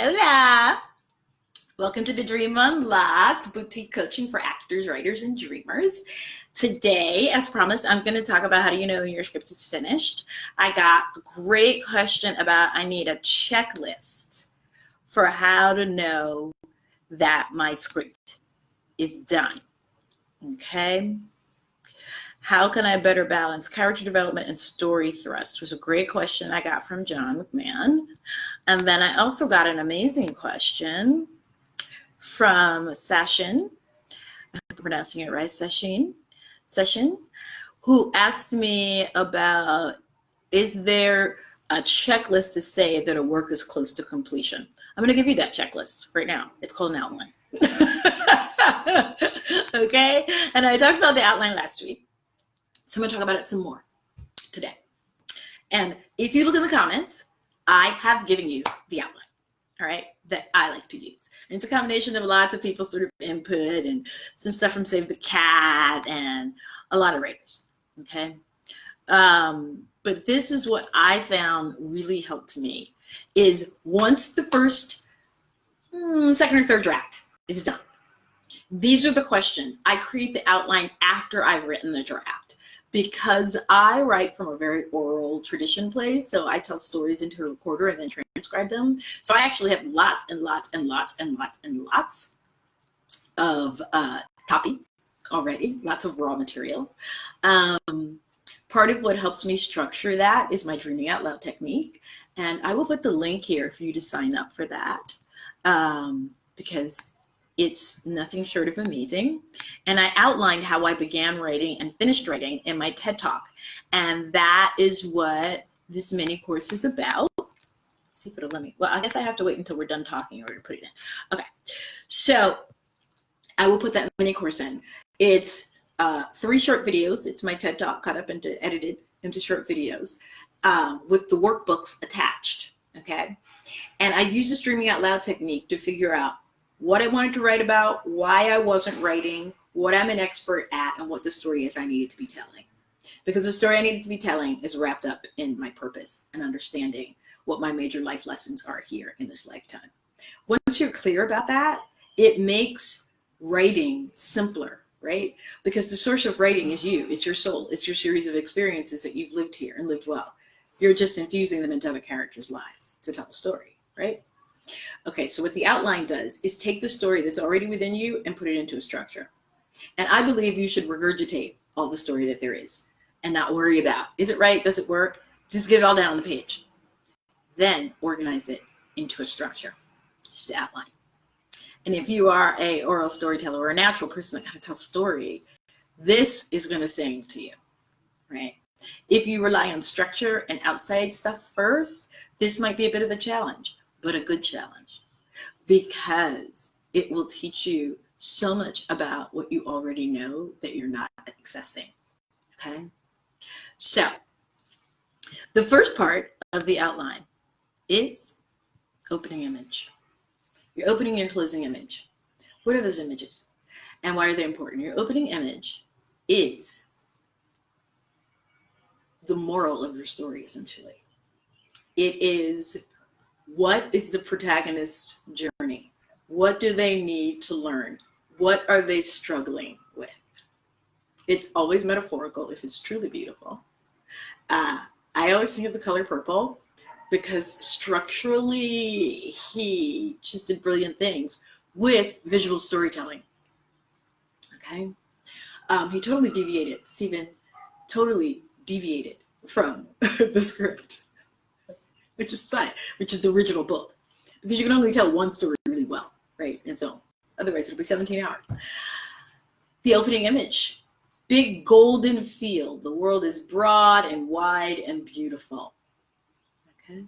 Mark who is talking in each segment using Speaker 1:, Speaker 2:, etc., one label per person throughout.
Speaker 1: Hola! Welcome to the Dream Unlocked boutique coaching for actors, writers, and dreamers. Today, as promised, I'm going to talk about how do you know your script is finished. I got a great question about I need a checklist for how to know that my script is done. Okay? How can I better balance character development and story thrust? Was a great question I got from John McMahon. And then I also got an amazing question from Sashin, I hope I'm pronouncing it right, Session, who asked me about, is there a checklist to say that a work is close to completion? I'm going to give you that checklist right now. It's called an outline. Okay? And I talked about the outline last week. So I'm going to talk about it some more today. And if you look in the comments, I have given you the outline, all right, that I like to use. And it's a combination of lots of people's sort of input and some stuff from Save the Cat and a lot of writers, okay? But this is what I found really helped me, is once the first, second or third draft is done, these are the questions. I create the outline after I've written the draft, because I write from a very oral tradition place. So I tell stories into a recorder and then transcribe them. So I actually have lots and lots and lots and lots and lots of copy already, lots of raw material. Part of what helps me structure that is my Dreaming Out Loud technique. And I will put the link here for you to sign up for that, because it's nothing short of amazing. And I outlined how I began writing and finished writing in my TED Talk. And that is what this mini course is about. Let's see if it'll let me. Well, I guess I have to wait until we're done talking in order to put it in. Okay. So I will put that mini course in. It's 3 short videos. It's my TED Talk cut up into, edited into short videos with the workbooks attached. Okay. And I use this Dreaming Out Loud technique to figure out what I wanted to write about, why I wasn't writing, what I'm an expert at, and what the story is I needed to be telling. Because the story I needed to be telling is wrapped up in my purpose and understanding what my major life lessons are here in this lifetime. Once you're clear about that, it makes writing simpler, right? Because the source of writing is you, it's your soul, it's your series of experiences that you've lived here and lived well. You're just infusing them into other characters' lives to tell a story, right? Okay, so what the outline does is take the story that's already within you and put it into a structure. And I believe you should regurgitate all the story that there is and not worry about, is it right? Does it work? Just get it all down on the page. Then organize it into a structure, just outline. And if you are a oral storyteller or a natural person that kind of tells a story, this is going to sing to you, right? If you rely on structure and outside stuff first, this might be a bit of a challenge, but a good challenge, because it will teach you so much about what you already know that you're not accessing, okay? So the first part of the outline is opening image. Your opening and closing image. What are those images? And why are they important? Your opening image is the moral of your story, essentially. It is, what is the protagonist's journey? What do they need to learn? What are they struggling with? It's always metaphorical if it's truly beautiful. I always think of the color purple because structurally he just did brilliant things with visual storytelling. Okay, he totally deviated. Stephen totally deviated from the script, which is fine, which is the original book, because you can only tell one story really well, right, in film. Otherwise, it'll be 17 hours. The opening image, big golden field. The world is broad and wide and beautiful. Okay,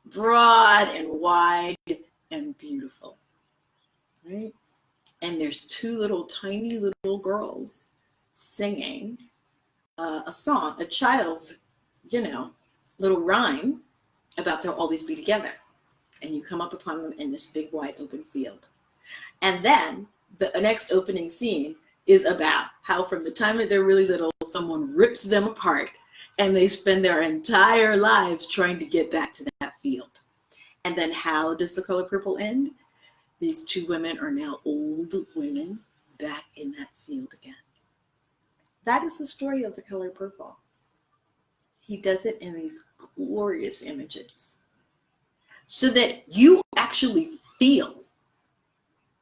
Speaker 1: broad and wide and beautiful, right? And there's 2 little tiny little girls singing a song, a child's, little rhyme about they'll always be together. And you come up upon them in this big wide open field. And then the next opening scene is about how from the time that they're really little, someone rips them apart and they spend their entire lives trying to get back to that field. And then how does The Color Purple end? These two women are now old women back in that field again. That is the story of The Color Purple. He does it in these glorious images so that you actually feel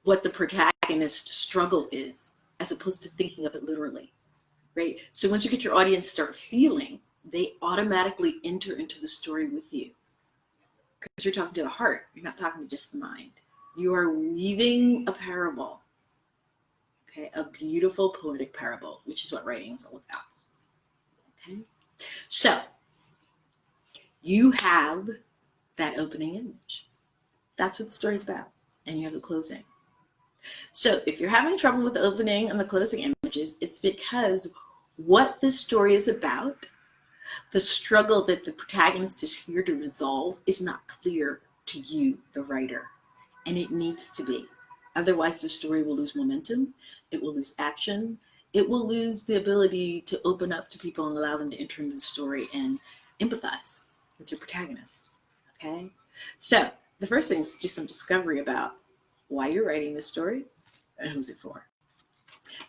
Speaker 1: what the protagonist's struggle is, as opposed to thinking of it literally, right? So once you get your audience start feeling, they automatically enter into the story with you. Because you're talking to the heart, you're not talking to just the mind. You are weaving a parable, okay? A beautiful poetic parable, which is what writing is all about, okay? So you have that opening image. That's what the story is about. And you have the closing. So if you're having trouble with the opening and the closing images, it's because what the story is about, the struggle that the protagonist is here to resolve, is not clear to you, the writer. And it needs to be. Otherwise, the story will lose momentum. It will lose action. It will lose the ability to open up to people and allow them to enter into the story and empathize with your protagonist. Okay? So the first thing is do some discovery about why you're writing this story and who's it for.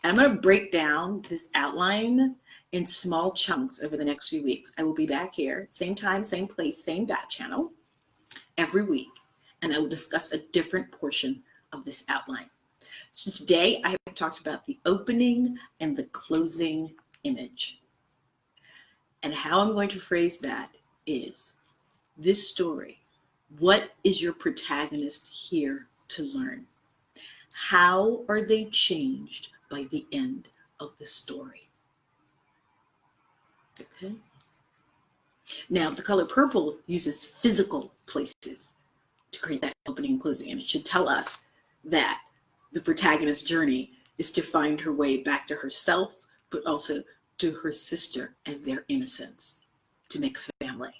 Speaker 1: And I'm going to break down this outline in small chunks over the next few weeks. I will be back here, same time, same place, same bat channel, every week. And I will discuss a different portion of this outline. So today I have talked about the opening and the closing image. And how I'm going to phrase that is this story. What is your protagonist here to learn? How are they changed by the end of the story? Okay. Now, The Color Purple uses physical places to create that opening and closing image, to tell us that the protagonist's journey is to find her way back to herself, but also to her sister and their innocence, to make family,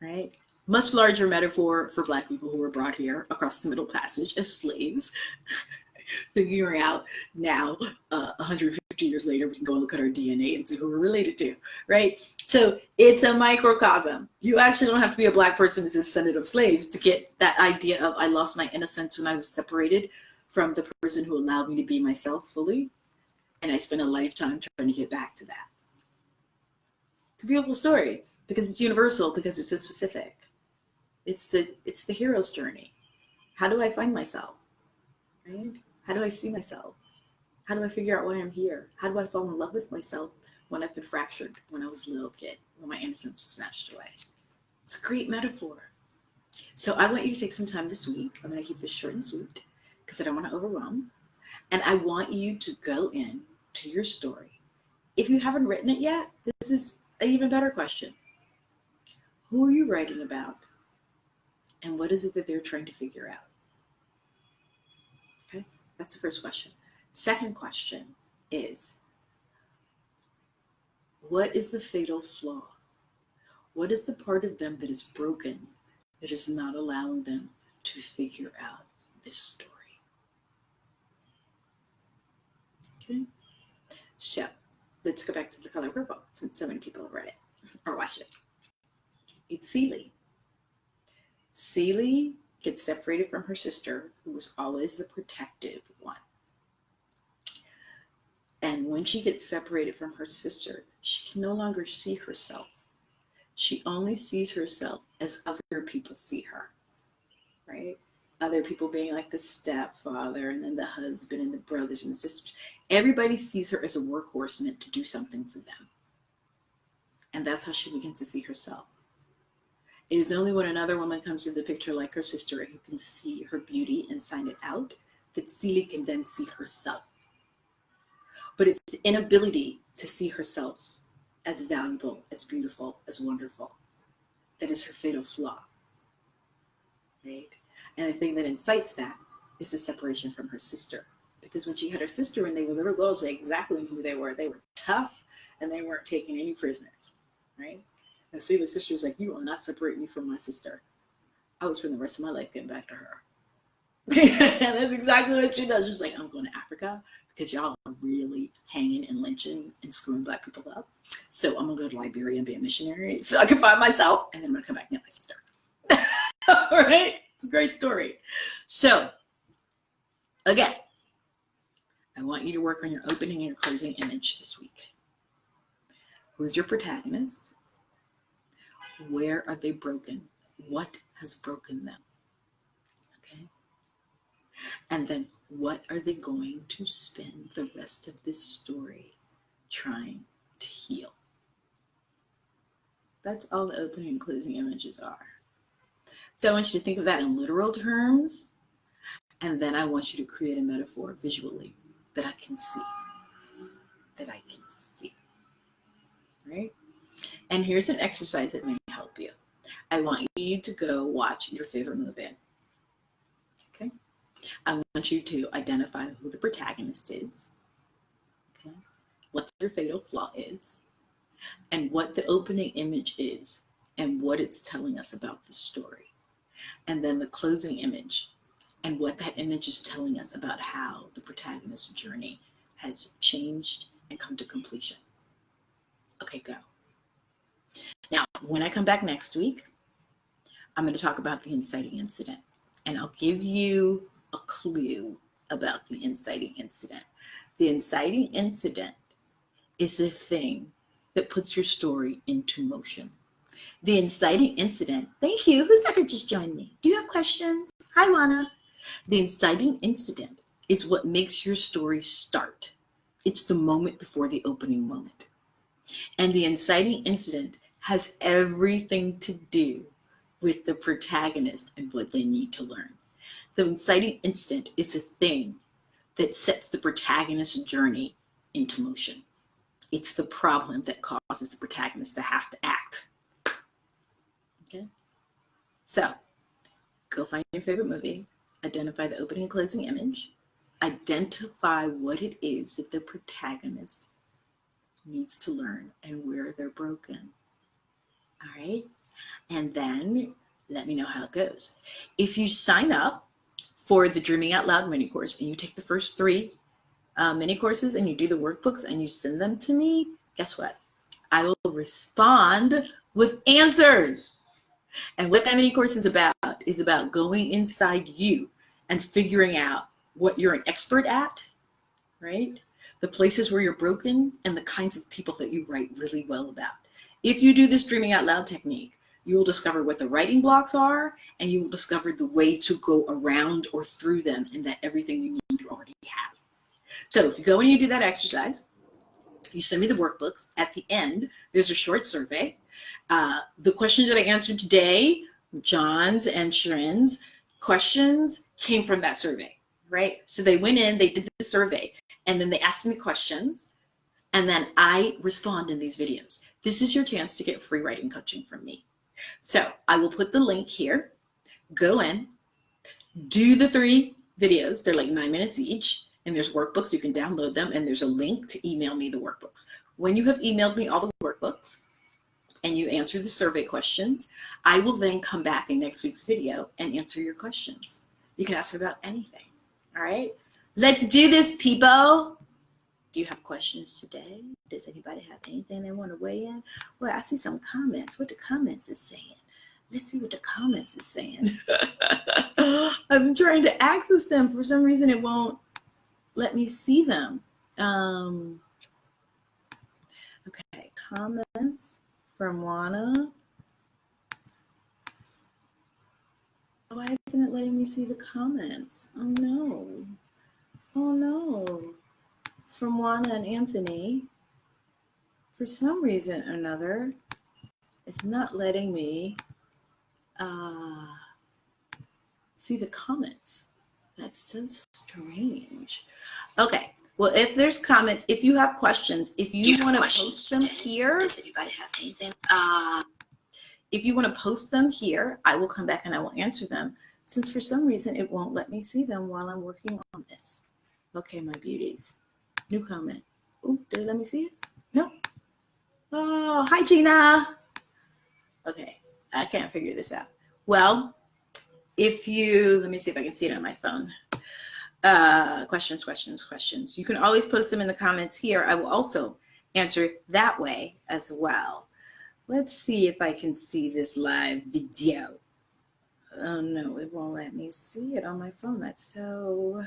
Speaker 1: right? Much larger metaphor for Black people who were brought here across the Middle Passage as slaves. Figuring out now, 150 years later, we can go and look at our DNA and see who we're related to, right? So it's a microcosm. You actually don't have to be a Black person as a descendant of slaves to get that idea of I lost my innocence when I was separated from the person who allowed me to be myself fully. And I spent a lifetime trying to get back to that. It's a beautiful story because it's universal, because it's so specific. It's the hero's journey. How do I find myself, right? How do I see myself? How do I figure out why I'm here? How do I fall in love with myself when I've been fractured, when I was a little kid, when my innocence was snatched away? It's a great metaphor. So I want you to take some time this week. I'm going to keep this short and sweet because I don't want to overwhelm. And I want you to go in to your story. If you haven't written it yet, this is an even better question. Who are you writing about? And what is it that they're trying to figure out? Okay, that's the first question. Second question is, what is the fatal flaw? What is the part of them that is broken, that is not allowing them to figure out this story? Okay, so let's go back to The Color Purple, since so many people have read it or watched it. It's Celie. Celie gets separated from her sister, who was always the protective one. And when she gets separated from her sister, she can no longer see herself. She only sees herself as other people see her, right? Other people being like the stepfather, and then the husband, and the brothers and the sisters. Everybody sees her as a workhorse meant to do something for them. And that's how she begins to see herself. It is only when another woman comes into the picture like her sister and who can see her beauty and sign it out that Celie can then see herself. But it's the inability to see herself as valuable, as beautiful, as wonderful that is her fatal flaw, right? And the thing that incites that is the separation from her sister. Because when she had her sister when they were little girls, they exactly knew who they were. They were tough and they weren't taking any prisoners, right? And Celie's sister was like, you will not separate me from my sister. I would spend the rest of my life getting back to her. And that's exactly what she does. She's like, I'm going to Africa because y'all are really hanging and lynching and screwing Black people up. So I'm going to go to Liberia and be a missionary so I can find myself. And then I'm going to come back and get my sister. All right, it's a great story. So again, I want you to work on your opening and your closing image this week. Who's your protagonist? Where are they broken? What has broken them? Okay. And then what are they going to spend the rest of this story trying to heal? That's all the opening and closing images are. So I want you to think of that in literal terms, and then I want you to create a metaphor visually that I can see. Right? And here's an exercise that may help you. I want you to go watch your favorite movie. Okay? I want you to identify who the protagonist is. Okay? What their fatal flaw is, and what the opening image is, and what it's telling us about the story. And then the closing image, and what that image is telling us about how the protagonist's journey has changed and come to completion. Okay, go. Now, when I come back next week, I'm going to talk about the inciting incident, and I'll give you a clue about the inciting incident. The inciting incident is a thing that puts your story into motion. The inciting incident, thank you. Who's that just joined me? Do you have questions? Hi, Juana. The inciting incident is what makes your story start. It's the moment before the opening moment. And the inciting incident has everything to do with the protagonist and what they need to learn. The inciting incident is a thing that sets the protagonist's journey into motion. It's the problem that causes the protagonist to have to act. Okay? So, go find your favorite movie, identify the opening and closing image, identify what it is that the protagonist needs to learn and where they're broken. All right? And then let me know how it goes. If you sign up for the Dreaming Out Loud mini course and you take the first 3 mini courses and you do the workbooks and you send them to me, guess what? I will respond with answers. And what that mini course is about going inside you and figuring out what you're an expert at, right? The places where you're broken and the kinds of people that you write really well about. If you do this Dreaming Out Loud technique, you will discover what the writing blocks are, and you will discover the way to go around or through them, and that everything you need you already have. So if you go and you do that exercise, you send me the workbooks. At the end, there's a short survey. The questions that I answered today, John's and Sharon's questions, came from that survey, right? So they went in, they did the survey, and then they asked me questions, and then I respond in these videos. This is your chance to get free writing coaching from me. So I will put the link here. Go in, do the 3 videos. They're like 9 minutes each, and there's workbooks. You can download them, and there's a link to email me the workbooks. When you have emailed me all the workbooks and you answer the survey questions, I will then come back in next week's video and answer your questions. You can ask me about anything. All right? Let's do this, people. Do you have questions today? Does anybody have anything they want to weigh in? Well, I see some comments. What the comments is saying? Let's see what the comments is saying. I'm trying to access them. For some reason, it won't let me see them. Okay, comments from Juana. Why isn't it letting me see the comments? Oh no. Oh no. From Juana and Anthony. For some reason or another, it's not letting me see the comments. That's so strange. Okay. Well, if there's comments, if you have questions, if you want to post them here. Does anybody have anything? If you want to post them here, I will come back and I will answer them, since for some reason it won't let me see them while I'm working on this. Okay, my beauties. New comment. Oh, did it let me see it? No. Oh, hi, Gina. Okay, I can't figure this out. Well, if you, let me see if I can see it on my phone. Questions. You can always post them in the comments here. I will also answer that way as well. Let's see if I can see this live video. Oh no, it won't let me see it on my phone. That's so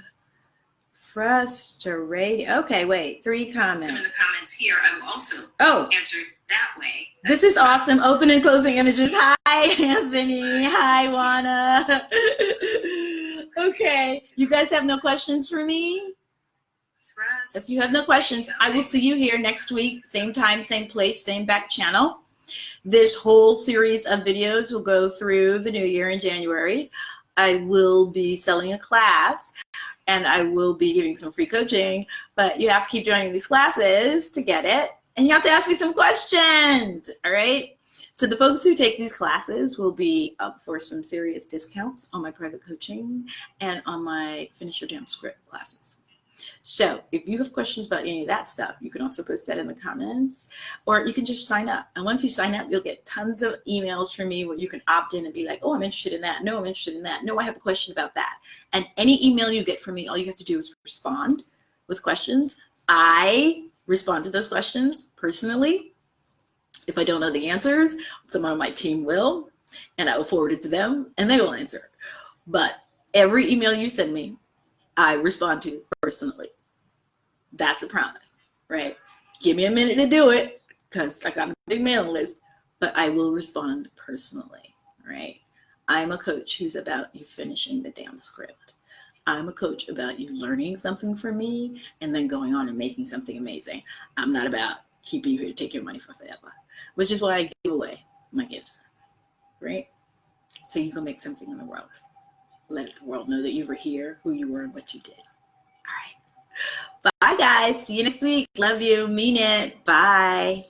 Speaker 1: frustrating. Okay, wait, 3 comments.
Speaker 2: In the comments here, I will also answer that way.
Speaker 1: This is awesome. Open and closing images. Hi, Anthony. Hi, Juana. Okay, you guys have no questions for me? If you have no questions, I will see you here next week. Same time, same place, same back channel. This whole series of videos will go through the new year in January. I will be selling a class and I will be giving some free coaching, but you have to keep joining these classes to get it. And you have to ask me some questions, all right? So the folks who take these classes will be up for some serious discounts on my private coaching and on my Finish Your Damn Script classes. So if you have questions about any of that stuff, you can also post that in the comments, or you can just sign up. And once you sign up, you'll get tons of emails from me where you can opt in and be like, oh, I'm interested in that. No, I'm interested in that. No, I have a question about that. And any email you get from me, all you have to do is respond with questions. I respond to those questions personally. If I don't know the answers, someone on my team will, and I will forward it to them and they will answer. But every email you send me, I respond to personally. That's a promise, right? Give me a minute to do it because I got a big mailing list, but I will respond personally, right? I'm a coach who's about you finishing the damn script. I'm a coach about you learning something from me and then going on and making something amazing. I'm not about keeping you here to take your money for forever, which is why I give away my gifts, right? So you can make something in the world. Let the world know that you were here, who you were, and what you did. All right. Bye, guys. See you next week. Love you. Mean it. Bye.